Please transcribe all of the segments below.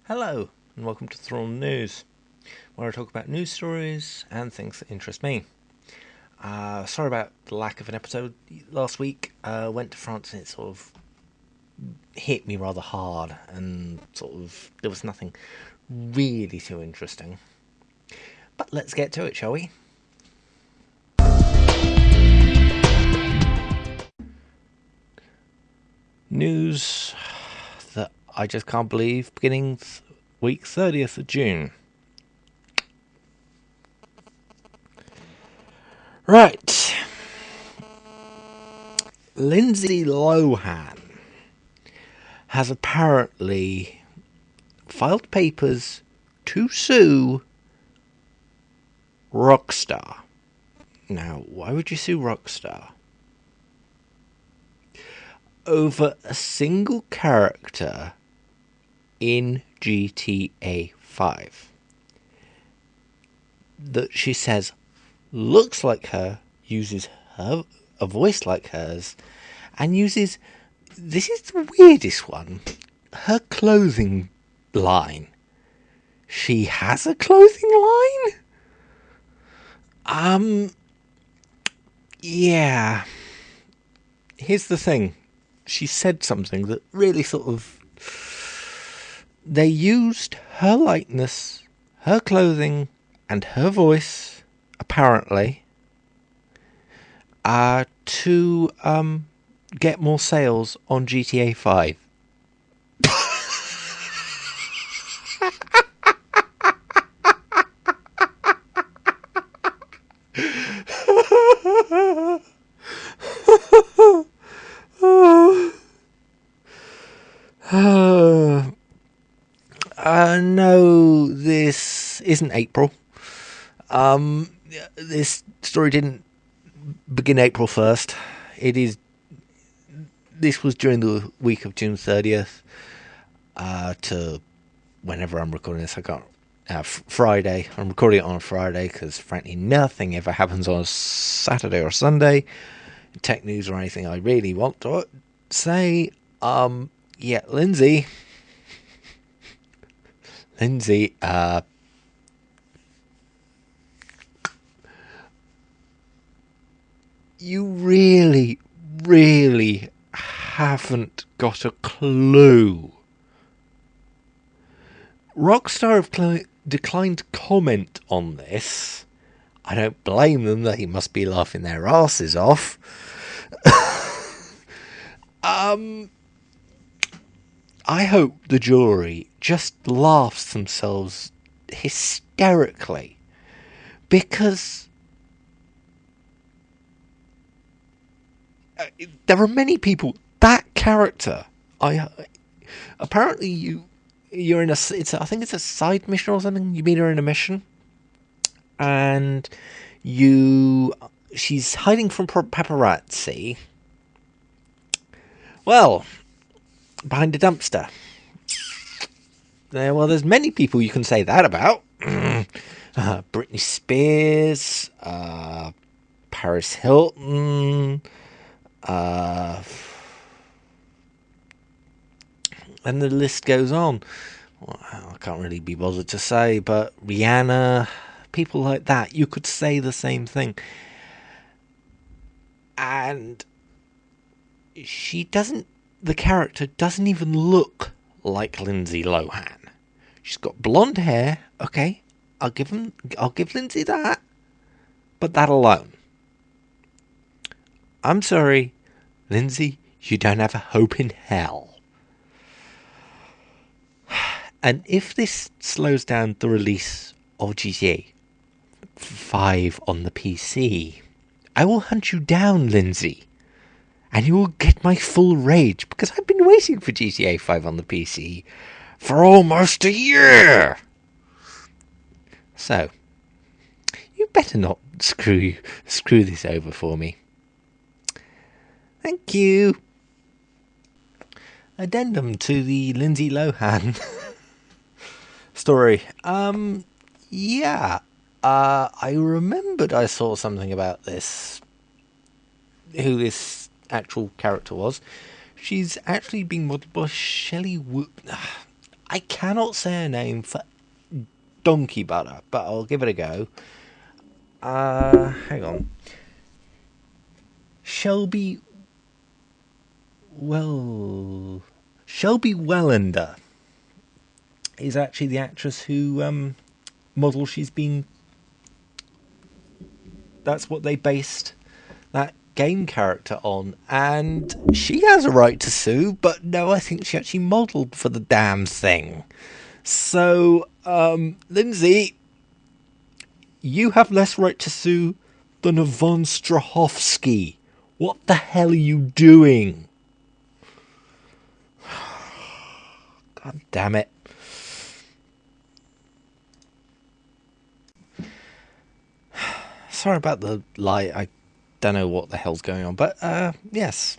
Hello, and welcome to Thrawn News, where I talk about news stories and things that interest me. Sorry about the lack of an episode last week. Went to France and it sort of hit me rather hard, and there was nothing really too interesting. But let's get to it, shall we? News that I just can't believe, beginning week 30th of June. Right. Lindsay Lohan has apparently filed papers to sue Rockstar. Now, why would you sue Rockstar? Over a single character in GTA 5 that she says looks like her, uses a voice like hers, and uses, this is the weirdest one, her clothing line. She has a clothing line? Yeah. Here's the thing. She said something that really they used her likeness, her clothing, and her voice, apparently, to get more sales on GTA 5. No, this isn't April. This story didn't begin April 1st. This was during the week of June 30th to whenever I'm recording this. I can't. Friday. I'm recording it on a Friday because, frankly, nothing ever happens on a Saturday or Sunday. Tech news or anything I really want to say. Lindsay, you really, really haven't got a clue. Rockstar have declined comment on this. I don't blame them. They must be laughing their asses off. I hope the jury just laughs themselves hysterically, because there are many people. That character, apparently you're in I think it's a side mission or something. You meet her in a mission, and she's hiding from paparazzi. Well, behind a dumpster. Well, there's many people you can say that about. Britney Spears, Paris Hilton, and the list goes on. Well, I can't really be bothered to say, but Rihanna, people like that, you could say the same thing. And the character doesn't even look like Lindsay Lohan. She's got blonde hair. Okay, I'll give Lindsay that, but that alone. I'm sorry, Lindsay, you don't have a hope in hell. And if this slows down the release of GTA 5 on the PC, I will hunt you down, Lindsay. And you will get my full rage, because I've been waiting for GTA 5 on the PC for almost a year. So, you better not screw this over for me. Thank you. Addendum to the Lindsay Lohan story. I remembered I saw something about this. Who this actual character was. She's actually being modeled by Shelley Wood. I cannot say her name for donkey butter, but I'll give it a go. Hang on. Shelby Wellender is actually the actress who model she's been. That's what they based that game character on, and she has a right to sue, but no, I think she actually modelled for the damn thing. So, Lindsay, you have less right to sue than Yvonne Strahovski. What the hell are you doing? God damn it. Sorry about the light. I don't know what the hell's going on, but yes.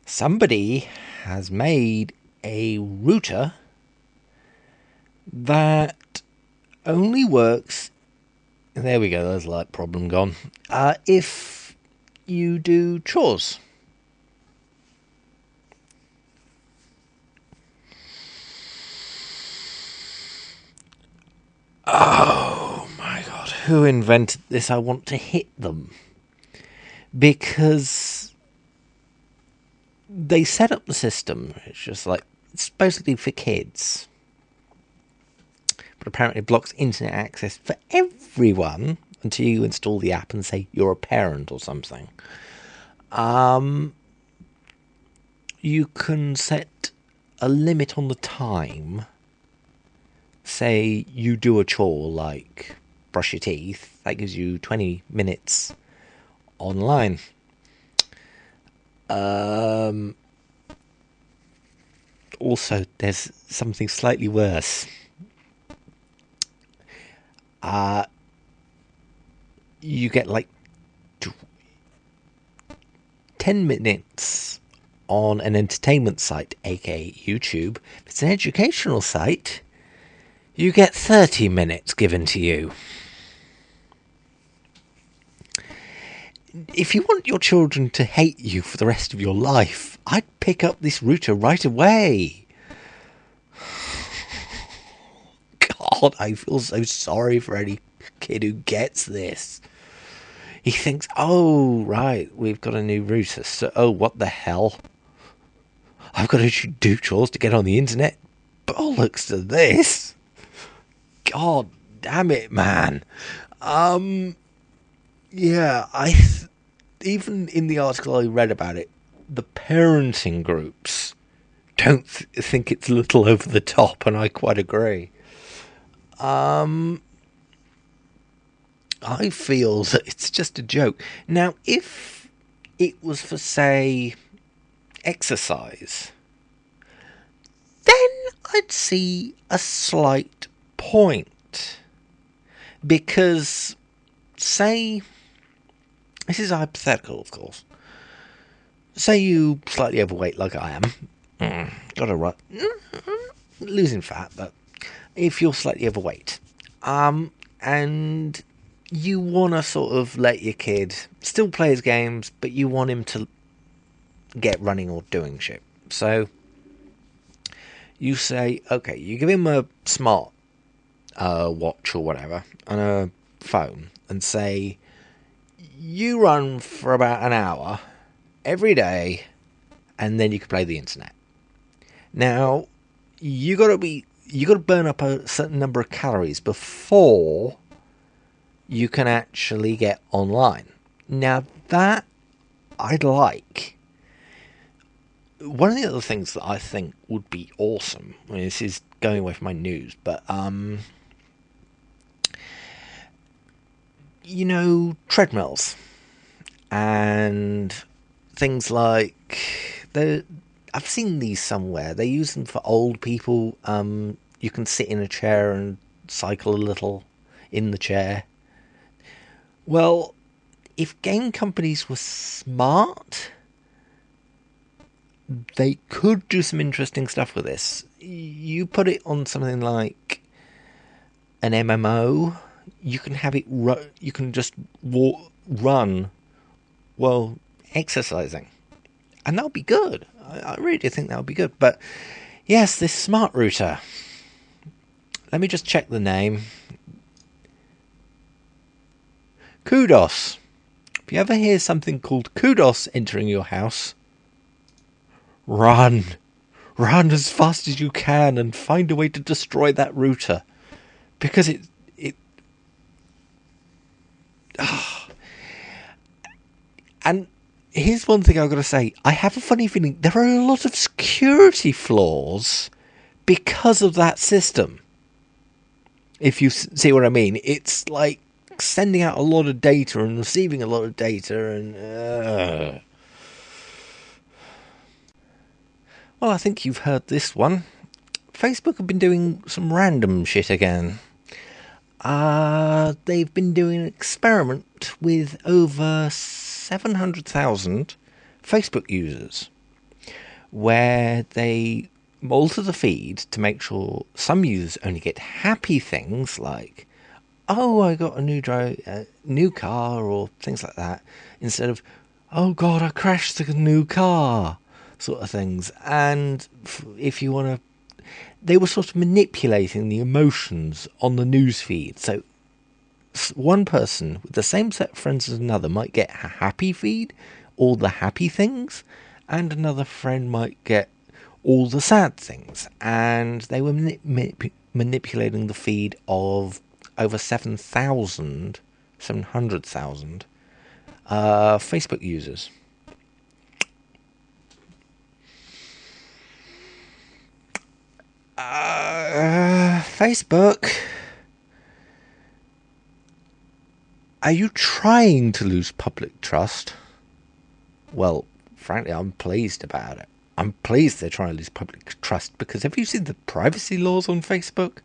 Somebody has made a router that only works. There we go, there's a light problem gone. If you do chores. Oh my god, who invented this? I want to hit them. Because they set up the system. It's just like, it's basically for kids. But apparently it blocks internet access for everyone until you install the app and say you're a parent or something. You can set a limit on the time. Say you do a chore like brush your teeth, that gives you 20 minutes online. Also, there's something slightly worse. You get like 10 minutes on an entertainment site, aka YouTube. If it's an educational site, you get 30 minutes given to you. If you want your children to hate you for the rest of your life, I'd pick up this router right away. God, I feel so sorry for any kid who gets this. He thinks, oh, right, we've got a new router. So, oh, what the hell? I've got to do chores to get on the internet. Bollocks to this. God damn it, man. Yeah, even in the article I read about it, the parenting groups don't think it's a little over the top, and I quite agree. I feel that it's just a joke. Now, if it was for, say, exercise, then I'd see a slight point. Because, say, this is hypothetical, of course. Say you slightly overweight like I am. Gotta run. Losing fat, but if you're slightly overweight, and you want to sort of let your kid still play his games, but you want him to get running or doing shit. So you say, okay, you give him a smart watch or whatever and a phone and say, you run for about an hour every day and then you can play the internet. Now, you got to burn up a certain number of calories before you can actually get online. Now, that I'd like. One of the other things that I think would be awesome, I mean, this is going away from my news, but, you know, treadmills and things like, I've seen these somewhere. They use them for old people. You can sit in a chair and cycle a little in the chair. Well, if game companies were smart, they could do some interesting stuff with this. You put it on something like an MMO, you can have it you can just run while exercising. And that'll be good. I really do think that'll be good. But yes, this smart router. Let me just check the name. Kudos. If you ever hear something called Kudos entering your house, run. Run as fast as you can and find a way to destroy that router. Because it and here's one thing I've got to say. I have a funny feeling there are a lot of security flaws because of that system. If you see what I mean. It's like sending out a lot of data and receiving a lot of data and... Well, I think you've heard this one. Facebook have been doing some random shit again. They've been doing an experiment with over 700,000 Facebook users where they alter the feed to make sure some users only get happy things like, oh, I got a new car or things like that, instead of, oh God, I crashed the new car sort of things. And if you want to, they were sort of manipulating the emotions on the news feed. So one person with the same set of friends as another might get a happy feed, all the happy things, and another friend might get all the sad things. And they were manipulating the feed of over 700,000 Facebook users. Facebook, are you trying to lose public trust? Well, frankly, I'm pleased about it. I'm pleased they're trying to lose public trust, because have you seen the privacy laws on Facebook?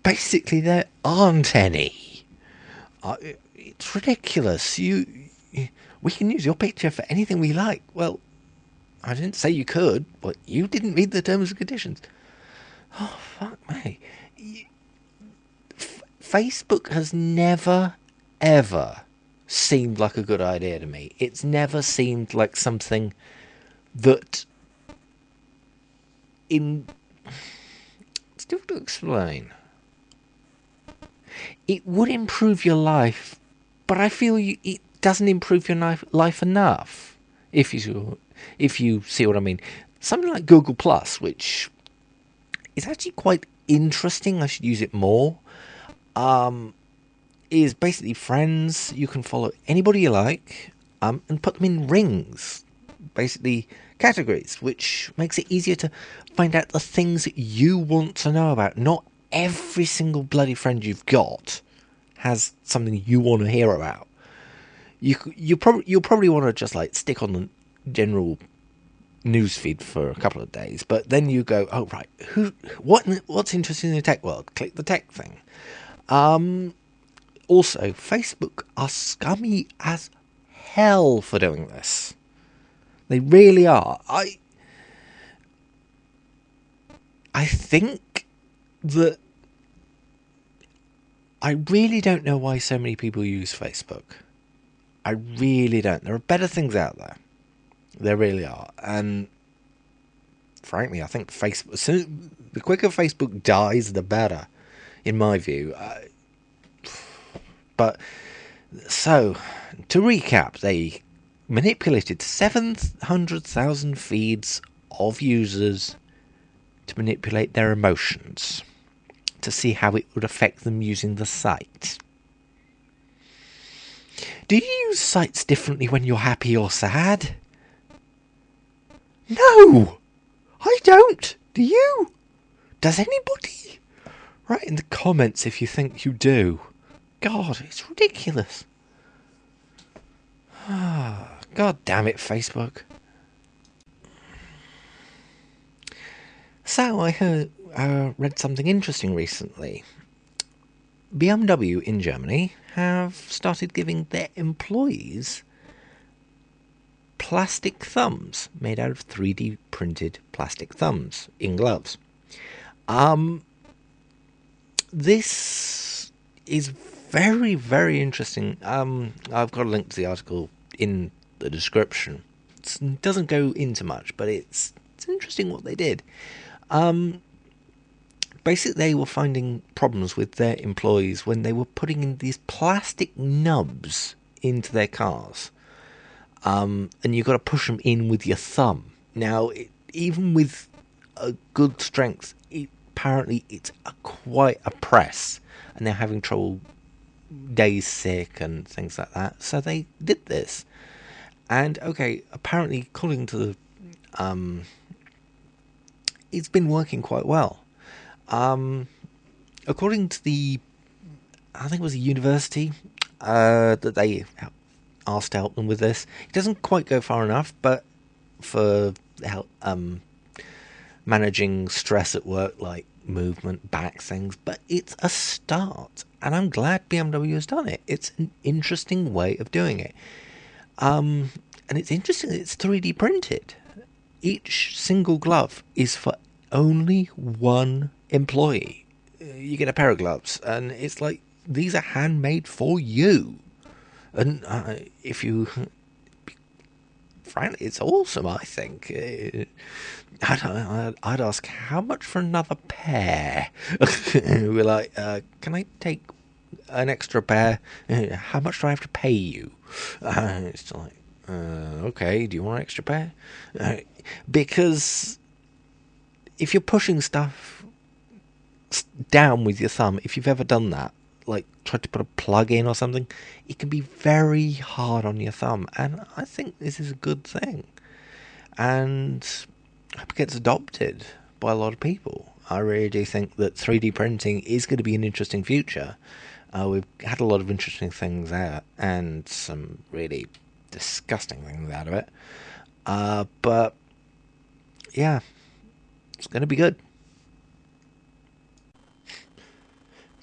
Basically, there aren't any. It's ridiculous. We can use your picture for anything we like. Well, I didn't say you could, but you didn't read the terms and conditions. Oh, fuck me. Facebook has never, ever seemed like a good idea to me. It's never seemed like something that it's difficult to explain. It would improve your life, but I feel it doesn't improve your life enough, if you see what I mean. Something like Google Plus, which is actually quite interesting, I should use it more, is basically friends. You can follow anybody you like, and put them in rings, basically categories, which makes it easier to find out the things that you want to know about. Not every single bloody friend you've got has something you want to hear about. You'll probably want to just like stick on the general newsfeed for a couple of days, but then you go, oh right, what's interesting in the tech world? Click the tech thing. Also, Facebook are scummy as hell for doing this. They really are. I think that I really don't know why so many people use Facebook. I really don't. There are better things out there. There really are. And frankly, I think Facebook, the quicker Facebook dies, the better, in my view. But so, to recap, they manipulated 700,000 feeds of users to manipulate their emotions, to see how it would affect them using the site. Do you use sites differently when you're happy or sad? No! I don't! Do you? Does anybody? Write in the comments if you think you do. God, it's ridiculous. God damn it, Facebook. So I read something interesting recently. BMW in Germany have started giving their employees plastic thumbs made out of 3D printed plastic thumbs in gloves. This is very, very interesting. I've got a link to the article in the description, It doesn't go into much, but it's interesting what they did. Basically, they were finding problems with their employees when they were putting in these plastic nubs into their cars. And you've got to push them in with your thumb. Now, even with a good strength, apparently it's quite a press, and they're having trouble, days sick and things like that. So they did this, and okay, apparently, according to the, it's been working quite well. According to the, I think it was a university that they asked to help them with this. It doesn't quite go far enough, but for help managing stress at work, like movement, back things, but it's a start, and I'm glad BMW has done it. It's an interesting way of doing it. And it's interesting that it's 3D printed. Each single glove is for only one employee. You get a pair of gloves, and it's like, these are handmade for you. And if you, frankly, it's awesome, I think. I'd ask, how much for another pair? We're like, can I take an extra pair? How much do I have to pay you? It's like, okay, do you want an extra pair? Because if you're pushing stuff down with your thumb, if you've ever done that, like tried to put a plug in or something, it can be very hard on your thumb, and I think this is a good thing, and I hope it gets adopted by a lot of people. I really do think that 3D printing is going to be an interesting future. We've had a lot of interesting things out, and some really disgusting things out of it, but yeah, it's going to be good.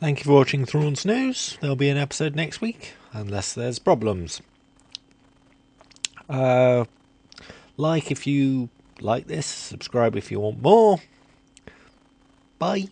Thank you for watching Thrawn1's News. There'll be an episode next week, unless there's problems. Like if you like this, subscribe if you want more. Bye.